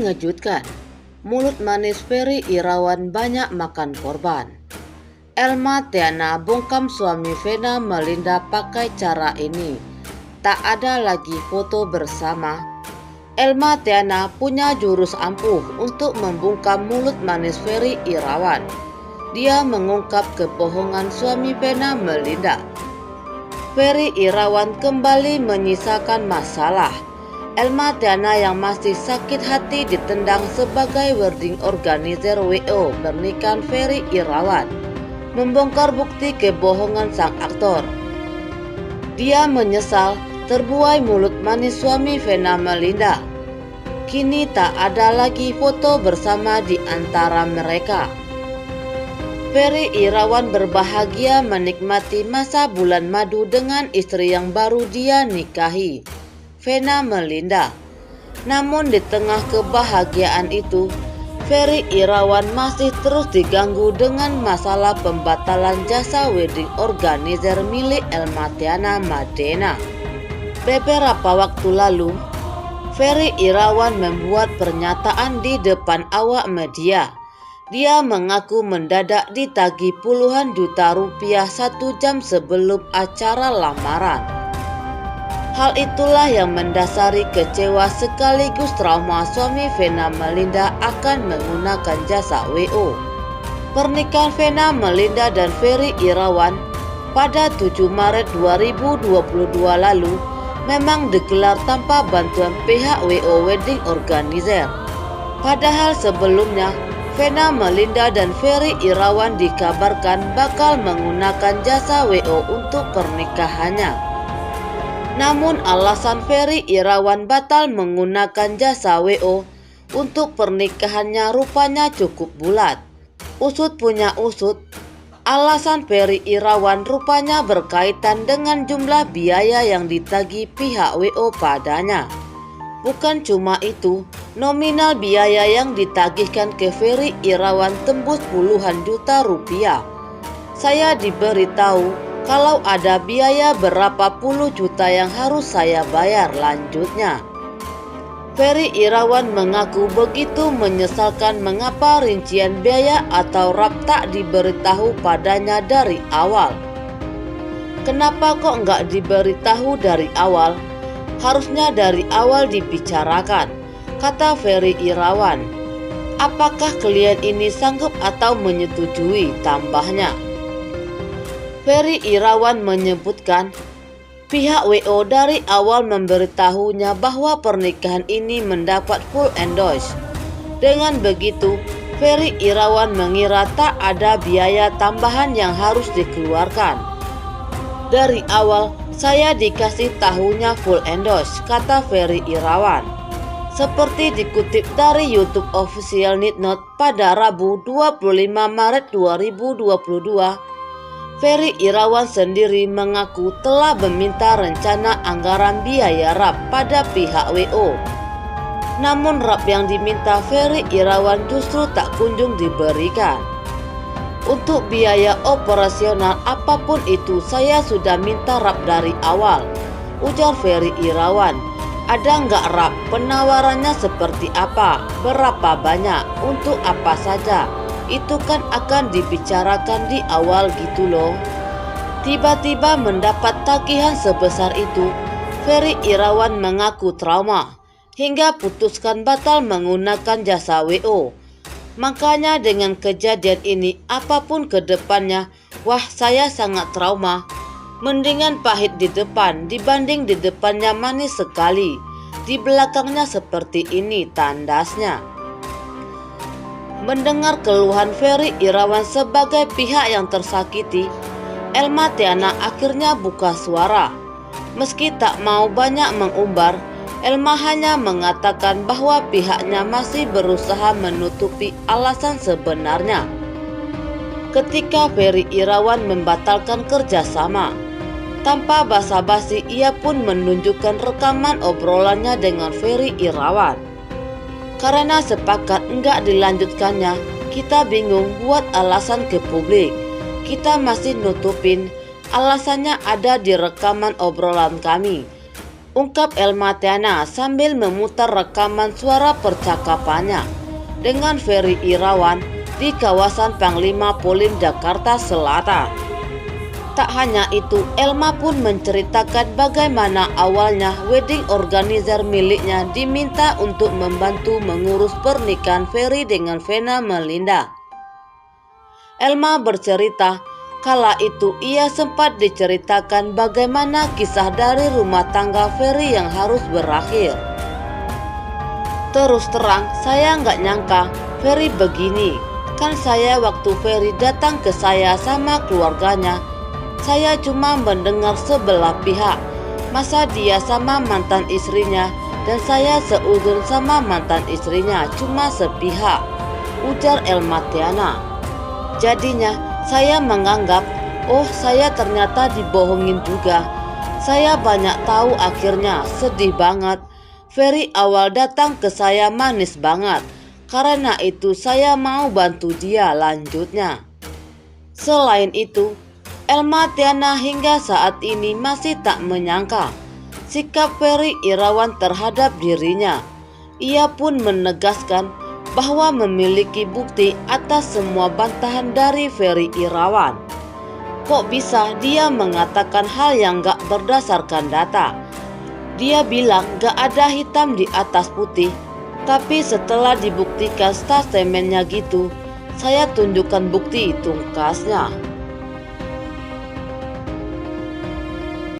Mengejutkan, mulut manis Ferry Irawan banyak makan korban. Elma Theana bungkam suami Vena Melinda pakai cara ini. Tak ada lagi foto bersama. Elma Theana punya jurus ampuh untuk membungkam mulut manis Ferry Irawan. Dia mengungkap kebohongan suami Vena Melinda. Ferry Irawan kembali menyisakan masalah. Elma Theana yang masih sakit hati ditendang sebagai wedding organizer WO pernikahan Ferry Irawan, membongkar bukti kebohongan sang aktor. Dia menyesal terbuai mulut manis suami Vena Melinda. Kini tak ada lagi foto bersama di antara mereka. Ferry Irawan berbahagia menikmati masa bulan madu dengan istri yang baru dia nikahi, Vena Melinda. Namun di tengah kebahagiaan itu, Ferry Irawan masih terus diganggu dengan masalah pembatalan jasa wedding organizer milik Elma Theana Madena. Beberapa waktu lalu, Ferry Irawan membuat pernyataan di depan awak media. Dia mengaku mendadak ditagih puluhan juta rupiah 1 jam sebelum acara lamaran. Hal itulah yang mendasari kecewa sekaligus trauma suami Vena Melinda akan menggunakan jasa WO. Pernikahan Vena Melinda dan Ferry Irawan pada 7 Maret 2022 lalu memang digelar tanpa bantuan pihak WO Wedding Organizer. Padahal sebelumnya Vena Melinda dan Ferry Irawan dikabarkan bakal menggunakan jasa WO untuk pernikahannya. Namun alasan Ferry Irawan batal menggunakan jasa WO untuk pernikahannya rupanya cukup bulat. Usut punya usut, alasan Ferry Irawan rupanya berkaitan dengan jumlah biaya yang ditagih pihak WO padanya. Bukan cuma itu, nominal biaya yang ditagihkan ke Ferry Irawan tembus puluhan juta rupiah. Saya diberitahu kalau ada biaya berapa puluh juta yang harus saya bayar, lanjutnya. Ferry Irawan mengaku begitu menyesalkan mengapa rincian biaya atau rap tak diberitahu padanya dari awal. Kenapa kok nggak diberitahu dari awal? Harusnya dari awal dibicarakan, kata Ferry Irawan. Apakah klien ini sanggup atau menyetujui, tambahnya. Ferry Irawan menyebutkan pihak WO dari awal memberitahunya bahwa pernikahan ini mendapat full endorse. Dengan begitu, Ferry Irawan mengira tak ada biaya tambahan yang harus dikeluarkan. Dari awal, saya dikasih tahunya full endorse, kata Ferry Irawan. Seperti dikutip dari YouTube official Nitnote pada Rabu 25 Maret 2022, Ferry Irawan sendiri mengaku telah meminta rencana anggaran biaya rap pada pihak WO. Namun rap yang diminta Ferry Irawan justru tak kunjung diberikan. Untuk biaya operasional apapun itu saya sudah minta rap dari awal, ujar Ferry Irawan. Ada nggak rap? Penawarannya seperti apa? Berapa banyak? Untuk apa saja? Itu kan akan dibicarakan di awal gitu loh. Tiba-tiba mendapat tagihan sebesar itu, Ferry Irawan mengaku trauma hingga putuskan batal menggunakan jasa WO. Makanya dengan kejadian ini apapun ke depannya, wah saya sangat trauma. Mendingan pahit di depan dibanding di depannya manis sekali. Di belakangnya seperti ini, tandasnya. Mendengar keluhan Ferry Irawan sebagai pihak yang tersakiti, Elma Theana akhirnya buka suara. Meski tak mau banyak mengumbar, Elma hanya mengatakan bahwa pihaknya masih berusaha menutupi alasan sebenarnya. Ketika Ferry Irawan membatalkan kerjasama, tanpa basa-basi ia pun menunjukkan rekaman obrolannya dengan Ferry Irawan. Karena sepakat enggak dilanjutkannya, kita bingung buat alasan ke publik. Kita masih nutupin, alasannya ada di rekaman obrolan kami. ungkap Elma Tiana sambil memutar rekaman suara percakapannya dengan Ferry Irawan di kawasan Panglima Polim Jakarta Selatan. Tak hanya itu, Elma pun menceritakan bagaimana awalnya wedding organizer miliknya diminta untuk membantu mengurus pernikahan Ferry dengan Vena Melinda. Elma bercerita, kala itu ia sempat diceritakan bagaimana kisah dari rumah tangga Ferry yang harus berakhir. Terus terang, saya nggak nyangka Ferry begini. Kan saya waktu Ferry datang ke saya sama keluarganya, saya cuma mendengar sebelah pihak. Masa dia sama mantan istrinya dan saya seudun sama mantan istrinya cuma sepihak, ujar Elma Tiana. Jadinya saya menganggap, oh saya ternyata dibohongin juga. Saya banyak tahu akhirnya, sedih banget. Ferry awal datang ke saya manis banget. Karena itu saya mau bantu dia, lanjutnya. Selain itu, Elma Tiana hingga saat ini masih tak menyangka sikap Ferry Irawan terhadap dirinya. Ia pun menegaskan bahwa memiliki bukti atas semua bantahan dari Ferry Irawan. Kok bisa dia mengatakan hal yang gak berdasarkan data? Dia bilang gak ada hitam di atas putih, tapi setelah dibuktikan statementnya gitu, saya tunjukkan bukti, tungkasnya.